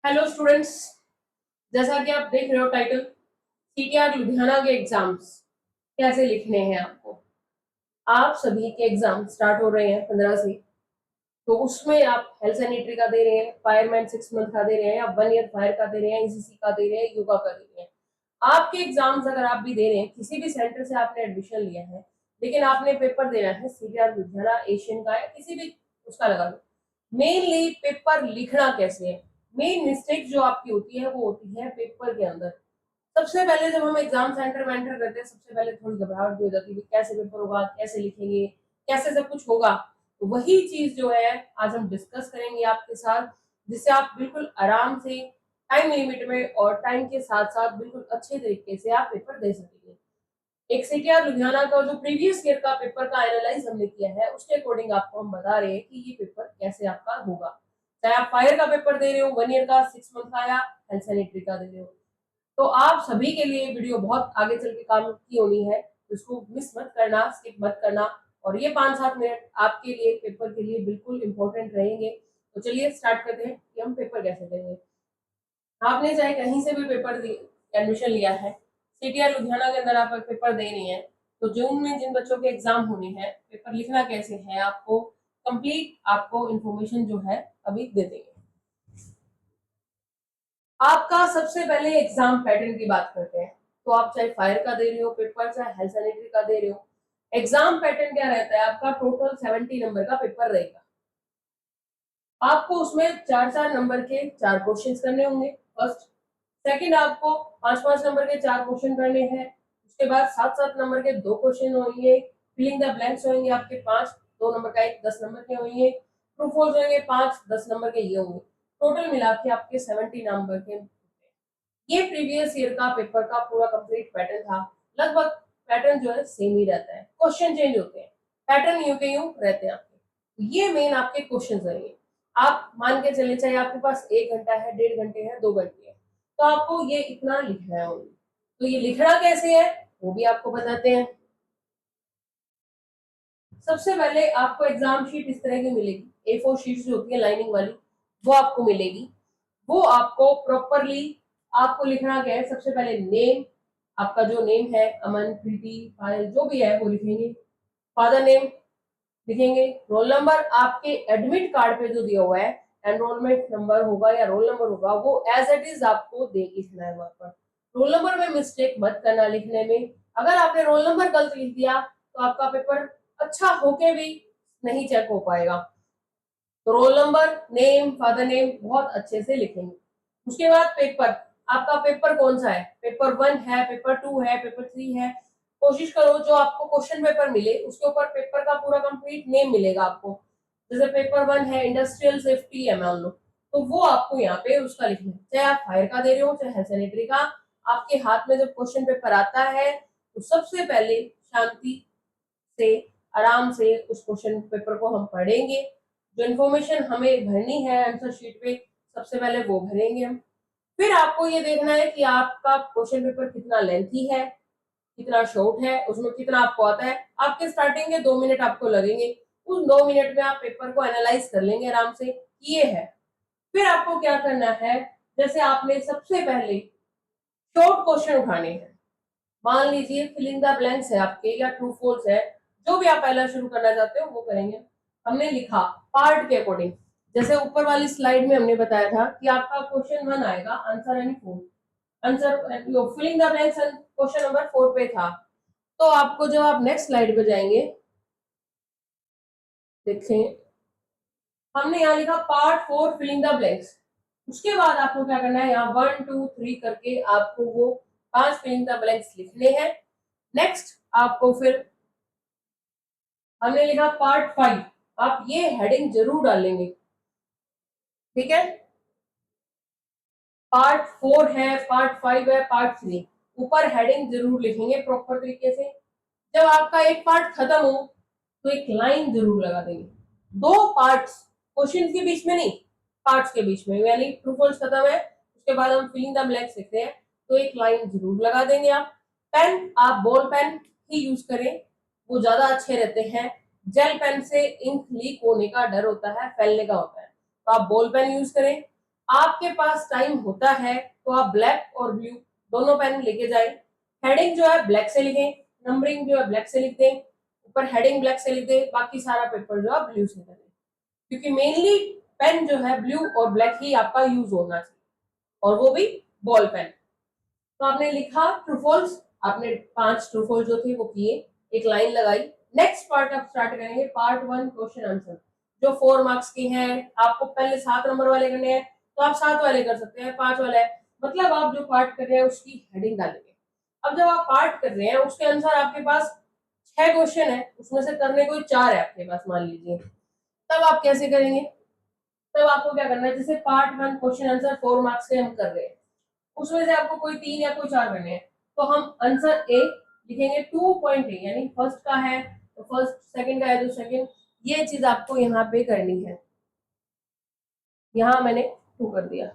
Hello students, जैसा कि आप देख रहे हो टाइटल सीटीआर लुधियाना के एग्जाम्स कैसे लिखने हैं आपको। आप सभी के एग्जाम स्टार्ट हो रहे हैं 15 से। तो उसमें आप हेल्थ सैनिटरी का दे रहे हैं, फायरमैन 6 मंथ का दे रहे हैं, या 1 ईयर फायर का दे रहे हैं, ईसीसी का दे रहे हैं, योगा का दे रहे हैं। आपके एग्जाम्स अगर आप भी दे रहे हैं, किसी भी सेंटर से आपने एडमिशन लिया है लेकिन आपने पेपर देना है सीटीआर लुधियाना एशियन का या किसी भी उसका लगा लो, मेनली पेपर लिखना कैसे है। मेन मिस्टेक जो आपकी होती है वो होती है पेपर के अंदर। सबसे पहले जब हम एग्जाम सेंटर में एंटर करते हैं, सबसे पहले थोड़ी घबराहट भी हो जाती है कि कैसे पेपर होगा, कैसे लिखेंगे, कैसे सब कुछ होगा। तो वही चीज जो है आज हम डिस्कस करेंगे आपके साथ, जिससे आप बिल्कुल आराम से टाइम लिमिट में और टाइम के साथ साथ बिल्कुल अच्छे तरीके से आप पेपर दे सकेंगे। एक सीटीआर लुधियाना का जो प्रीवियस ईयर का पेपर का एनालाइज हमने किया है, उसके अकॉर्डिंग आपको हम बता रहे हैं कि ये पेपर कैसे आपका होगा। चाहे आप फायर का पेपर दे रहे हो, 1 ईयर का, 6 मंथ का, या हेल्थ सैनिटरी का दे रहे हो, तो आप सभी के लिए वीडियो बहुत आगे चल के काम की होनी है। इसको मिस मत करना, स्किप मत करना। और ये 5-7 मिनट आपके लिए पेपर के लिए बिल्कुल इंपॉर्टेंट रहेंगे। तो चलिए स्टार्ट करते हैं कि हम पेपर कैसे देंगे। आपने चाहे कहीं से भी पेपर एडमिशन लिया है, सीटीआर लुधियाना के अंदर आप पेपर दे रही हैं, तो जून में जिन बच्चों के एग्जाम होने हैं, पेपर लिखना कैसे है आपको कंप्लीट आपको इंफॉर्मेशन जो है अभी दे देंगे। आपका सबसे पहले एग्जाम पैटर्न की बात करते हैं। तो आप चाहे फायर का दे रहे हो पेपर, चाहे हेल्थ सैनिटरी का दे रहे हो, एग्जाम पैटर्न क्या रहता है आपका, टोटल 70 नंबर का पेपर रहेगा। आपको उसमें 4-4 नंबर के 4 क्वेश्चंस करने होंगे फर्स्ट। सेकंड, आपको 5-5 नंबर के 4 क्वेश्चन करने हैं। उसके बाद 7-7 नंबर के 2 क्वेश्चन होंगे। फिलिंग द ब्लैंक्स होंगे आपके 5, 2 नंबर का एक 10 नंबर के होंगे। ट्रू फॉल्स होंगे 5-10 नंबर के ये होंगे। टोटल मिला के आपके 70 नंबर के। ये प्रीवियस ईयर का पेपर का पूरा कंप्लीट पैटर्न था। लगभग पैटर्न जो है सेम ही रहता है, क्वेश्चन चेंज होते हैं, पैटर्न यूं के यूं रहते हैं आपके। ये मेन आपके क्वेश्चन रहेंगे। आप मान के चले, चाहे आपके पास 1 घंटा है, 1.5 घंटे है, 2 घंटे है, तो आपको ये इतना लिखना है only। तो ये लिखना कैसे है वो भी आपको बताते हैं। सबसे पहले आपको एग्जाम शीट इस तरह की मिलेगी, A4 शीट्स जो होती है लाइनिंग वाली, वो आपको मिलेगी। वो आपको प्रॉपरली आपको लिखना क्या है, सबसे पहले नेम, आपका जो नेम है अमन, प्रीति, पायल, जो भी है वो लिखेंगे। फादर नेम लिखेंगे। रोल नंबर आपके एडमिट कार्ड पे जो दिया हुआ है, एनरोलमेंट नंबर होगा या रोल नंबर होगा, वो एज इट इज आपको दे लिखना है वहां पर। रोल नंबर में मिस्टेक मत करना लिखने में। अगर आपने रोल नंबर गलत लिख दिया तो आपका पेपर अच्छा होके भी नहीं चेक हो पाएगा। तो roll number, name, father name बहुत अच्छे से लिखेंगे। उसके बाद पेपर, आपका पेपर कौन सा है, पेपर 1 है, पेपर 2 है, पेपर 3 है। कोशिश करो जो आपको क्वेश्चन पेपर मिले उसके ऊपर पेपर का पूरा कंप्लीट नेम मिलेगा आपको। जैसे पेपर 1 है इंडस्ट्रियल सेफ्टी है मान लो, तो वो आपको यहाँ पे उसका लिखना है। चाहे आप फायर का दे रहे हो, चाहे सैनिटरी का, आपके हाथ में जब क्वेश्चन पेपर आता है तो सबसे पहले शांति से, आराम से उस क्वेश्चन पेपर को हम पढ़ेंगे। जो इन्फॉर्मेशन हमें भरनी है आंसर शीट पे, सबसे पहले वो भरेंगे हम। फिर आपको ये देखना है कि आपका क्वेश्चन पेपर कितना लेंथी है, कितना शॉर्ट है, उसमें कितना आपको आता है। आपके स्टार्टिंग के 2 मिनट आपको लगेंगे, उस 2 मिनट में आप पेपर को एनालाइज कर लेंगे आराम से, ये है। फिर आपको क्या करना है, जैसे आपने सबसे पहले शॉर्ट क्वेश्चन उठाने हैं। मान लीजिए फिलिंग द ब्लैंक्स है आपके या ट्रू फॉल्स है, जो भी आप पहला शुरू करना चाहते हो वो करेंगे। हमने लिखा पार्ट के अकॉर्डिंग, जैसे ऊपर वाली स्लाइड में हमने बताया था कि आपका क्वेश्चन 1 आएगा answer any 4, answer filling the blanks question number 4 पे था। तो आपको जब आप नेक्स्ट स्लाइड पे जाएंगे, देखें हमने यहाँ लिखा पार्ट 4 फिलिंग द ब्लैंक्स। उसके बाद आपको क्या करना है, यहाँ 1 2 3 करके आपको वो 5 फिलिंग द ब्लैंक्स लिखने हैं। नेक्स्ट आपको फिर हमने लिखा पार्ट 5, आप ये हेडिंग जरूर डालेंगे, ठीक है। पार्ट 4 है, पार्ट 5 है, पार्ट 3, ऊपर हेडिंग जरूर लिखेंगे प्रॉपर तरीके से। जब आपका एक पार्ट खत्म हो तो एक लाइन जरूर लगा देंगे। 2 पार्ट्स, क्वेश्चन के बीच में नहीं, पार्ट्स के बीच में, यानी ट्रू फॉल्स खत्म है उसके बाद हम फिलिंग द ब्लैंक्स लिखते हैं, तो एक लाइन जरूर लगा देंगे आप। पेन, आप बॉल पेन ही यूज करें, वो ज्यादा अच्छे रहते हैं। जेल पेन से इंक लीक होने का डर होता है, फैलने का होता है, तो आप बॉल पेन यूज करें। आपके पास टाइम होता है तो आप ब्लैक और ब्लू दोनों पेन लेके जाए। हेडिंग जो है ब्लैक से लिखें, नंबरिंग जो है ब्लैक से लिख दें, ऊपर हेडिंग ब्लैक से लिख दें, बाकी सारा पेपर जो है ब्लू से करें, क्योंकि मेनली पेन जो है ब्लू और ब्लैक ही आपका यूज होना चाहिए, और वो भी बॉल पेन। तो आपने लिखा ट्रू फॉल्स, आपने 5 ट्रू फॉल्स जो थे वो किए, एक लाइन लगाई। नेक्स्ट पार्ट आप स्टार्ट करेंगे, पार्ट 1 क्वेश्चन आंसर, जो 4 मार्क्स के हैं। आपको पहले 7 नंबर वाले करने हैं तो आप 7 वाले कर सकते हैं, 5 वाला है, मतलब आप जो पार्ट कर रहे हैं उसकी हेडिंग डालेंगे। अब जब आप पार्ट कर रहे हैं उसके अनुसार आपके पास 6 क्वेश्चन है, उसमें से करने को 4 है आपके पास मान लीजिए, तब आप कैसे करेंगे? तब आपको क्या करना है, जैसे पार्ट 1 क्वेश्चन आंसर 4 मार्क्स के हम कर रहे हैं, उसमें से आपको कोई 3 या कोई 4 करने हैं, तो हम आंसर ए लिखेंगे 2.a, यानी फर्स्ट का है तो फर्स्ट, सेकंड का है तो सेकंड, ये चीज आपको यहाँ पे करनी है। यहाँ मैंने 2 कर दिया,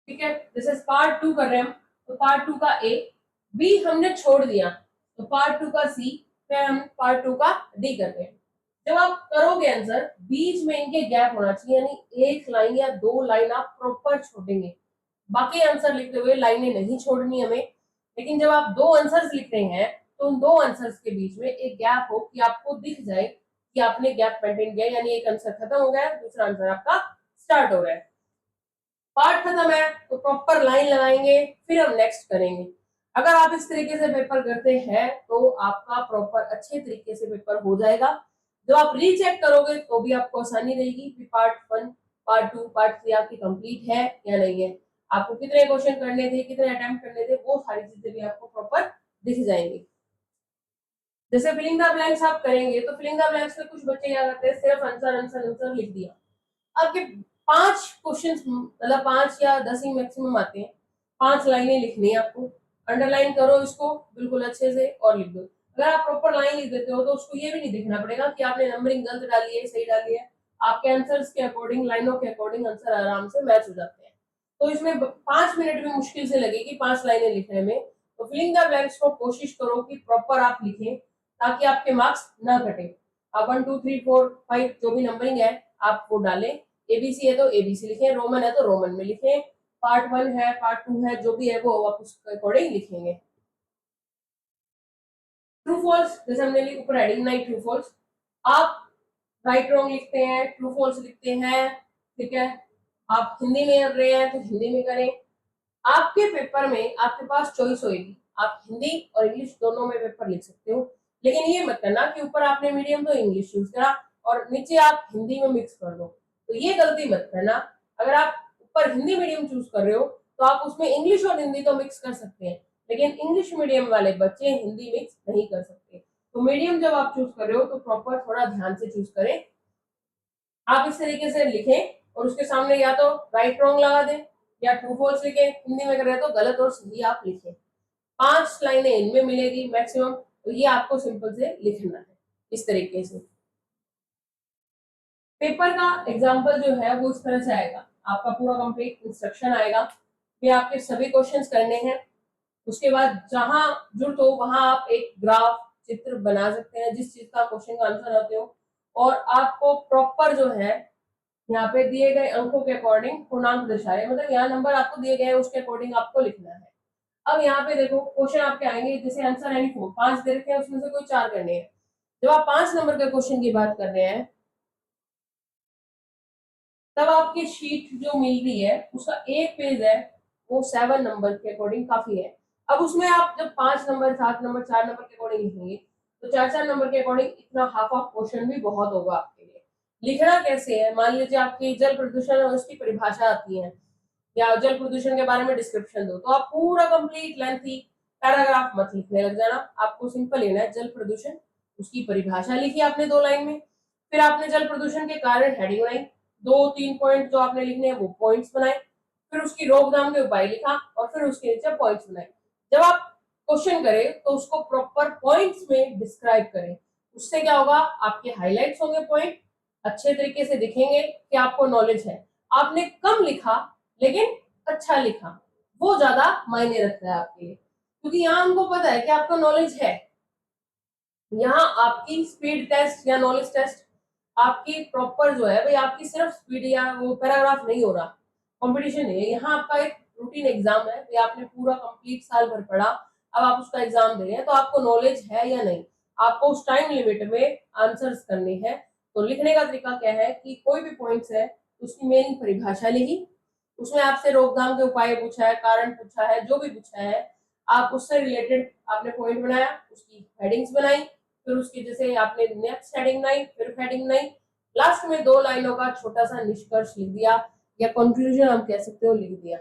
ठीक है। जैसे पार्ट 2 कर रहे हैं हम, तो पार्ट 2 का ए, बी हमने छोड़ दिया, तो पार्ट 2 का सी, फिर हम पार्ट 2 का डी करते हैं। जब आप करोगे आंसर, बीच में इनके गैप होना चाहिए, यानी एक लाइन या 2 लाइन आप प्रॉपर छोड़ेंगे, बाकी आंसर लिखते हुए लाइनें नहीं छोड़नी हमें। लेकिन जब आप 2 आंसर्स लिख रहे हैं तो उन 2 आंसर्स के बीच में एक गैप हो कि आपको दिख जाए कि आपने गैप मेंटेन किया, यानी एक आंसर खत्म हो गया है, दूसरा आंसर आपका स्टार्ट हो रहा है। पार्ट खत्म है तो प्रॉपर लाइन लगाएंगे, फिर हम नेक्स्ट करेंगे। अगर आप इस तरीके से पेपर करते हैं तो आपका प्रॉपर अच्छे तरीके से पेपर हो जाएगा। जब आप रीचेक करोगे तो भी आपको आसानी रहेगी कि पार्ट 1, पार्ट 2, पार्ट 3 आपकी कंप्लीट है या नहीं है, आपको कितने क्वेश्चन करने थे, कितने अटेम्प्ट करने थे, वो सारी चीजें भी आपको प्रॉपर दिख जाएंगी। जैसे फिलिंग द ब्लैंक्स आप करेंगे तो फिलिंग द ब्लैंक्स में कुछ बच्चे क्या करते हैं, सिर्फ आंसर आंसर आंसर लिख दिया। आपके 5 क्वेश्चन, मतलब 5 या 10 ही मैक्सिमम आते हैं, 5 लाइनें लिखनी है आपको, अंडरलाइन करो इसको बिल्कुल अच्छे से और लिख दो। अगर आप प्रॉपर लाइन लिख देते हो तो उसको ये भी नहीं देखना पड़ेगा कि आपने नंबरिंग गलत डाली है सही डाली है, आपके आंसर्स के अकॉर्डिंग, लाइनों के अकॉर्डिंग आंसर आराम से मैच हो जाते हैं। तो इसमें 5 मिनट भी मुश्किल से लगेगी 5 लाइनें लिखने में। तो फिलिंग द ब्लैंक्स को कोशिश करो कि प्रॉपर आप लिखें ताकि आपके मार्क्स ना घटे। आप 1 2 3 4 5 जो भी नंबरिंग है आप वो डालें, एबीसी है तो एबीसी लिखें, रोमन है तो रोमन में लिखें, पार्ट 1 है पार्ट 2 है जो भी है वो आप उसके अकॉर्डिंग लिखेंगे। ट्रू फॉल्स, जैसे हमने लिखा ऊपर हेडिंग नहीं, ट्रू फॉल्स आप राइट रॉन्ग लिखते हैं, ट्रू फॉल्स लिखते हैं, ठीक है। आप हिंदी में कर रहे हैं तो हिंदी में करें। आपके पेपर में आपके पास चॉइस होगी, आप हिंदी और इंग्लिश दोनों में पेपर लिख सकते हो, लेकिन ये मत करना कि ऊपर आपने मीडियम तो इंग्लिश चूज करा और नीचे आप हिंदी में मिक्स कर दो, तो ये गलती मत करना। अगर आप ऊपर हिंदी मीडियम चूज कर रहे हो तो आप उसमें इंग्लिश और हिंदी तो मिक्स कर सकते हैं, लेकिन इंग्लिश मीडियम वाले बच्चे हिंदी मिक्स नहीं कर सकते। तो मीडियम जब आप चूज कर रहे हो तो प्रॉपर थोड़ा ध्यान से चूज करें। आप इस तरीके से लिखें और उसके सामने या तो राइट रॉन्ग लगा दें या ट्रू फॉल्स लिखें, हिंदी में कर रहे हैं तो गलत और सही आप लिखें। 5 लाइनें इनमें मिलेगी मैक्सिमम, तो ये आपको सिंपल से लिखना है इस तरीके से। पेपर का एग्जाम्पल जो है वो इस तरह से आएगा, आपका पूरा कंप्लीट इंस्ट्रक्शन आएगा, ये आपके सभी क्वेश्चंस करने हैं। उसके बाद जहां जरूरत हो वहां आप एक ग्राफ चित्र बना सकते हैं जिस चीज का क्वेश्चन का आंसर आते हो, और आपको प्रॉपर जो है यहाँ पे दिए गए अंकों के अकॉर्डिंग पूर्णांक दर्शाए, मतलब यहाँ नंबर आपको दिए गए हैं उसके अकॉर्डिंग आपको लिखना है। अब यहाँ पे देखो क्वेश्चन आपके आएंगे, जैसे आंसर है 5 दे रखे हैं उसमें से कोई 4 करने हैं। जब आप 5 नंबर के क्वेश्चन की बात कर रहे हैं तब आपकी शीट जो मिल रही है उसका एक पेज है वो 7 नंबर के अकॉर्डिंग काफी है। अब उसमें आप जब 5 नंबर 7 नंबर 4 नंबर के अकॉर्डिंग लिखेंगे तो 4 नंबर के अकॉर्डिंग इतना हाफ ऑफ क्वेश्चन भी बहुत होगा आपके लिए। लिखना कैसे है, मान लीजिए आपकी जल प्रदूषण और उसकी परिभाषा आती है या जल प्रदूषण के बारे में डिस्क्रिप्शन दो, तो आप पूरा कंप्लीट लेंथी पैराग्राफ मत लिखने लग जाना, आपको सिंपल लेना है जल प्रदूषण, उसकी परिभाषा लिखी आपने 2 लाइन में, फिर आपने जल प्रदूषण के कारण हेडिंग बनाई, 2 3 पॉइंट जो आपने लिखने हैं वो पॉइंट्स बनाए, फिर उसकी रोकथाम के उपाय लिखा और फिर उसके नीचे पॉइंट्स बनाए। जब आप क्वेश्चन करें तो उसको प्रॉपर पॉइंट्स में डिस्क्राइब करें, उससे क्या होगा, आपके हाईलाइट्स होंगे, पॉइंट अच्छे तरीके से दिखेंगे कि आपको नॉलेज है। आपने कम लिखा लेकिन अच्छा लिखा, वो ज्यादा मायने रखता है आपके लिए, क्योंकि यहाँ हमको पता है कि आपको नॉलेज है। यहाँ आपकी स्पीड टेस्ट या नॉलेज टेस्ट आपकी प्रॉपर जो है भाई आपकी सिर्फ स्पीड या वो पैराग्राफ नहीं हो रहा, कंपटीशन नहीं है, यहाँ आपका एक रूटीन एग्जाम है कि आपने पूरा कंप्लीट साल भर पढ़ा, अब आप उसका एग्जाम दे रहे हैं तो आपको नॉलेज है या नहीं, आपको उस टाइम लिमिट में आंसर्स करने हैं। तो लिखने का तरीका क्या है कि कोई भी पॉइंट्स है उसकी मेन परिभाषा लिखी, उसमें आपसे रोकथाम के उपाय पूछा है, कारण पूछा है, जो भी पूछा है आप उससे रिलेटेड आपने पॉइंट बनाया, उसकी हेडिंग्स बनाई, फिर उसकी जैसे आपने नेक्स्ट हेडिंग बनाई, फिर हेडिंग बनाई, लास्ट में 2 लाइनों का छोटा सा निष्कर्ष लिख दिया या कंक्लूजन हम कह सकते हो लिख दिया।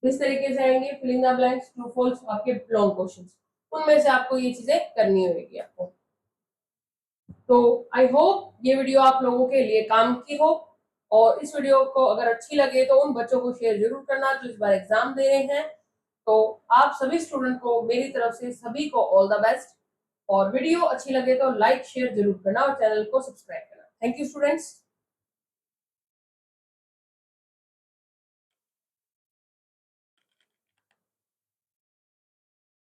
इस तरीके से आएंगे filling the blanks, true false, आपके लॉन्ग क्वेश्चंस, उनमें से आपको ये चीजें करनी होगी आपको। तो आई होप ये वीडियो आप लोगों के लिए काम की हो, और इस वीडियो को अगर अच्छी लगे तो उन बच्चों को शेयर जरूर करना जो इस बार एग्जाम दे रहे हैं। तो आप सभी स्टूडेंट को मेरी तरफ से सभी को ऑल द बेस्ट, और वीडियो अच्छी लगे तो लाइक शेयर जरूर करना और चैनल को सब्सक्राइब करना। Thank you students.